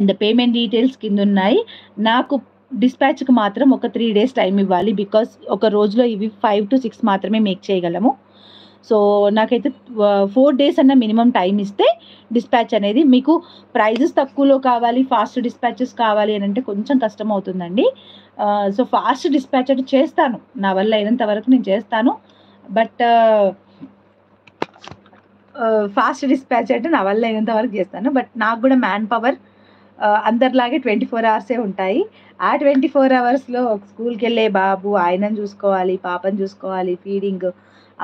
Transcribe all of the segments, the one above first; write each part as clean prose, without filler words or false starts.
And payment details కింద ఉన్నాయి. నాకు డిస్పాచ్కి మాత్రం ఒక 3 days టైం ఇవ్వాలి. బికాస్ ఒక రోజులో ఇవి 5 to 6 మాత్రమే మేక్ చేయగలము. సో నాకైతే 4 days అన్న మినిమం టైం ఇస్తే డిస్పాచ్ అనేది, మీకు ప్రైజెస్ తక్కువలో కావాలి, ఫాస్ట్ డిస్పాచెస్ కావాలి అని అంటే కొంచెం కష్టం అవుతుందండి. సో ఫాస్ట్ డిస్పాచ్ అంటే చేస్తాను, నా వల్ల అయినంత వరకు నేను చేస్తాను. బట్ ఫాస్ట్ డిస్పాచ్ అంటే నా వల్ల అయినంత వరకు చేస్తాను. బట్ నాకు కూడా మ్యాన్ పవర్ అందరిలాగే 24 hours ఉంటాయి. ఆ 24 hours స్కూల్కి వెళ్ళే బాబు, ఆయనను చూసుకోవాలి, పాపను చూసుకోవాలి, ఫీడింగ్,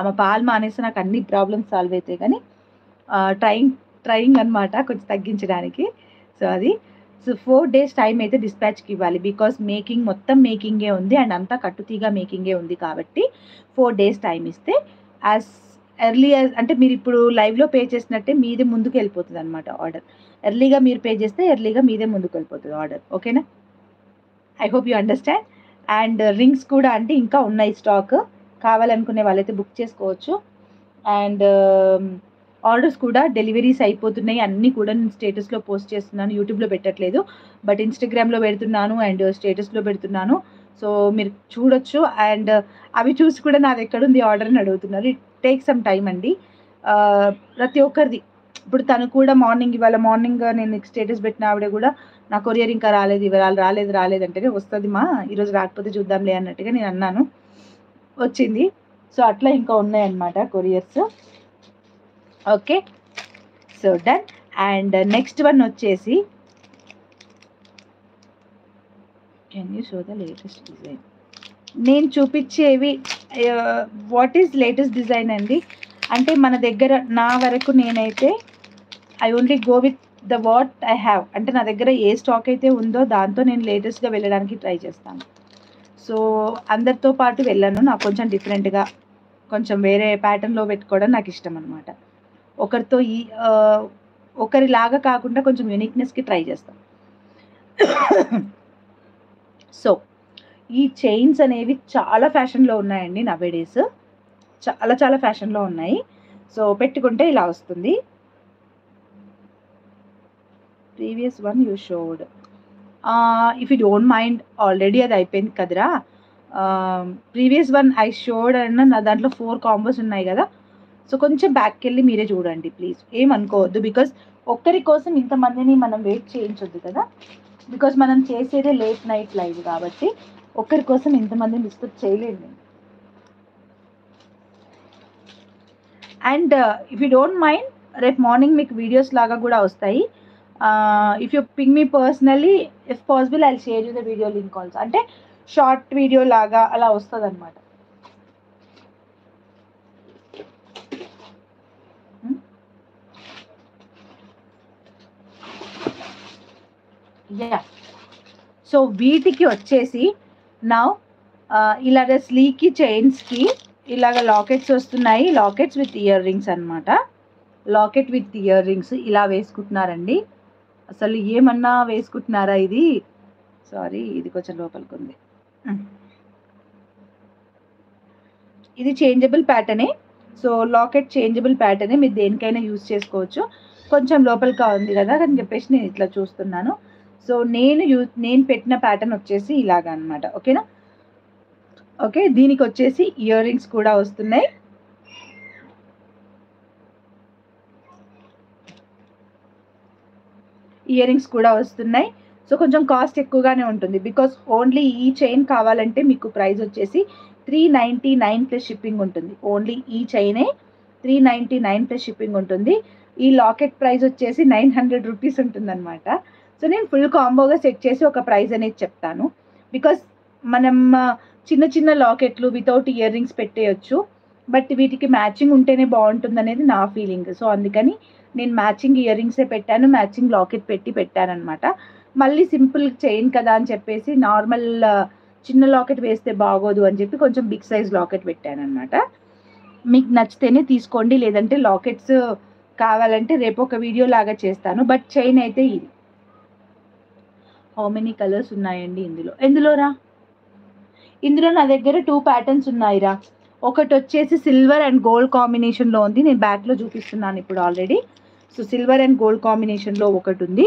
ఆమె పాలు మానేస్తే నాకు అన్ని ప్రాబ్లమ్స్ సాల్వ్ అవుతాయి. కానీ ట్రయింగ్ అనమాట కొంచెం తగ్గించడానికి. సో అది 4 days టైం అయితే డిస్పాచ్కి ఇవ్వాలి. బికాస్ మొత్తం మేకింగే ఉంది అండ్ అంతా కట్టుతీగా మేకింగే ఉంది కాబట్టి 4 days టైం ఇస్తే యాజ్ ఎర్లీ అంటే మీరు ఇప్పుడు లైవ్లో పే చేసినట్టే మీదే ముందుకు వెళ్ళిపోతుంది అనమాట ఆర్డర్. ఎర్లీగా మీరు పే చేస్తే ఎర్లీగా మీదే ముందుకు వెళ్ళిపోతుంది ఆర్డర్. ఓకేనా? I hope you understand. And rings కూడా అంటే ఇంకా ఉన్నాయి స్టాక్, కావాలనుకునే వాళ్ళైతే బుక్ చేసుకోవచ్చు. అండ్ ఆర్డర్స్ కూడా డెలివరీస్ అయిపోతున్నాయి. అన్నీ కూడా నేను స్టేటస్లో పోస్ట్ చేస్తున్నాను, యూట్యూబ్లో పెట్టట్లేదు, బట్ ఇన్స్టాగ్రామ్లో పెడుతున్నాను అండ్ స్టేటస్లో పెడుతున్నాను. సో మీరు చూడొచ్చు. అండ్ అవి చూసి కూడా నాది ఎక్కడుంది ఆర్డర్ అని అడుగుతున్నారు. ఇట్ టేక్ సమ్ టైం అండి. ప్రతి ఒక్కరిది ఇప్పుడు తను కూడా ఇవాళ మార్నింగ్ నేను స్టేటస్ పెట్టిన ఆవిడ కూడా నా కొరియర్ ఇంకా రాలేదు, ఇవాళ రాలేదు అంటేనే వస్తుంది మా, ఈరోజు రాకపోతే చూద్దాంలే అన్నట్టుగా నేను అన్నాను, వచ్చింది. సో అట్లా ఇంకా ఉన్నాయన్నమాట couriers. Okay, so done. And next one వచ్చేసి, can you show the latest design? నేను చూపించేవి వాట్ ఈజ్ లేటెస్ట్ డిజైన్ అండి అంటే మన దగ్గర నా వరకు నేనైతే I only go with the what I have. అంటే నా దగ్గర ఏ స్టాక్ అయితే ఉందో దాంతో నేను లేటెస్ట్గా వెళ్ళడానికి ట్రై చేస్తాను. సో అందరితో పాటు వెళ్ళాను, నాకు కొంచెం డిఫరెంట్గా కొంచెం వేరే ప్యాటర్న్లో పెట్టుకోవడం నాకు ఇష్టం అనమాట. ఒకరిలాగా కాకుండా కొంచెం యూనిక్నెస్కి ట్రై చేస్తాం. సో ఈ చైన్స్ అనేవి చాలా ఫ్యాషన్లో ఉన్నాయండి నవేడేస్, చాలా ఫ్యాషన్లో ఉన్నాయి. సో పెట్టుకుంటే ఇలా వస్తుంది. Previous one you showed, if you don't mind, already అది అయిపోయింది కదరా. ప్రీవియస్ వన్ ఐ షోడ్ అన్న నా దాంట్లో 4 కాంబోస్ ఉన్నాయి కదా. సో కొంచెం బ్యాక్కి వెళ్ళి మీరే చూడండి ప్లీజ్, ఏమనుకోవద్దు. బికాస్ ఒక్కరి కోసం ఇంతమందిని మనం వెయిట్ చేయించొద్దు కదా. బికాస్ మనం చేసేదే లేట్ నైట్ లైవ్ కాబట్టి ఒక్కరి కోసం ఇంతమందిని డిస్టర్బ్ చేయలేదు. And if you don't mind, రేపు మార్నింగ్ మీకు వీడియోస్ లాగా కూడా వస్తాయి. If you ping me personally, if possible I share you the video link also. అంటే షార్ట్ వీడియో లాగా అలా వస్తుంది అనమాట. సో వీటికి వచ్చేసి నా ఇలాగ స్లీకి చైన్స్కి ఇలాగ లాకెట్స్ వస్తున్నాయి. లాకెట్స్ విత్ ఇయర్ రింగ్స్ అనమాట. లాకెట్ విత్ ఇయర్ రింగ్స్ ఇలా వేసుకుంటున్నారండి. అసలు ఏమన్నా వేసుకుంటున్నారా ఇది? సారీ, ఇది కొంచెం లోపలికి ఉంది. ఇది చేంజబుల్ ప్యాటర్నే. సో లాకెట్ చేంజబుల్ ప్యాటర్నే, మీరు దేనికైనా యూజ్ చేసుకోవచ్చు. కొంచెం లోపలిగా ఉంది కదా అని చెప్పేసి నేను ఇట్లా చూస్తున్నాను. సో నేను పెట్టిన ప్యాటర్న్ వచ్చేసి ఇలాగా అనమాట. ఓకేనా? ఓకే, దీనికి వచ్చేసి ఇయర్ రింగ్స్ కూడా వస్తున్నాయి. సో కొంచెం కాస్ట్ ఎక్కువగానే ఉంటుంది. బికాస్ ఓన్లీ ఈ చైన్ కావాలంటే మీకు ప్రైస్ వచ్చేసి 399 ప్లస్ షిప్పింగ్ ఉంటుంది. ఓన్లీ ఈ చైనే 399 ప్లస్ షిప్పింగ్ ఉంటుంది. ఈ లాకెట్ ప్రైస్ వచ్చేసి 900 రూపీస్ ఉంటుందన్నమాట. సో నేను ఫుల్ కాంబోగా సెట్ చేసి ఒక ప్రైస్ అనేది చెప్తాను. బికాస్ మనం చిన్న లాకెట్లు వితౌట్ ఇయర్ రింగ్స్ పెట్టేయచ్చు, బట్ వీటికి మ్యాచింగ్ ఉంటేనే బాగుంటుంది అనేది నా ఫీలింగ్. సో అందుకని నేను మ్యాచింగ్ ఇయర్ రింగ్సే పెట్టాను, మ్యాచింగ్ లాకెట్ పెట్టానమాట. మళ్ళీ సింపుల్ చైన్ కదా అని చెప్పేసి నార్మల్ చిన్న లాకెట్ వేస్తే బాగోదు అని చెప్పి కొంచెం బిగ్ సైజ్ లాకెట్ పెట్టానమాట. మీకు నచ్చితేనే తీసుకోండి, లేదంటే లాకెట్స్ కావాలంటే రేపు ఒక వీడియో లాగా చేస్తాను. బట్ చైన్ అయితే ఇది. హౌ మెనీ కలర్స్ ఉన్నాయండి ఇందులో నా దగ్గర 2 ప్యాటర్న్స్ ఉన్నాయిరా. ఒకటి వచ్చేసి సిల్వర్ అండ్ గోల్డ్ కాంబినేషన్లో ఉంది, నేను బ్యాక్లో చూపిస్తున్నాను ఇప్పుడు already. So silver and gold కాంబినేషన్లో ఒకటి ఉంది.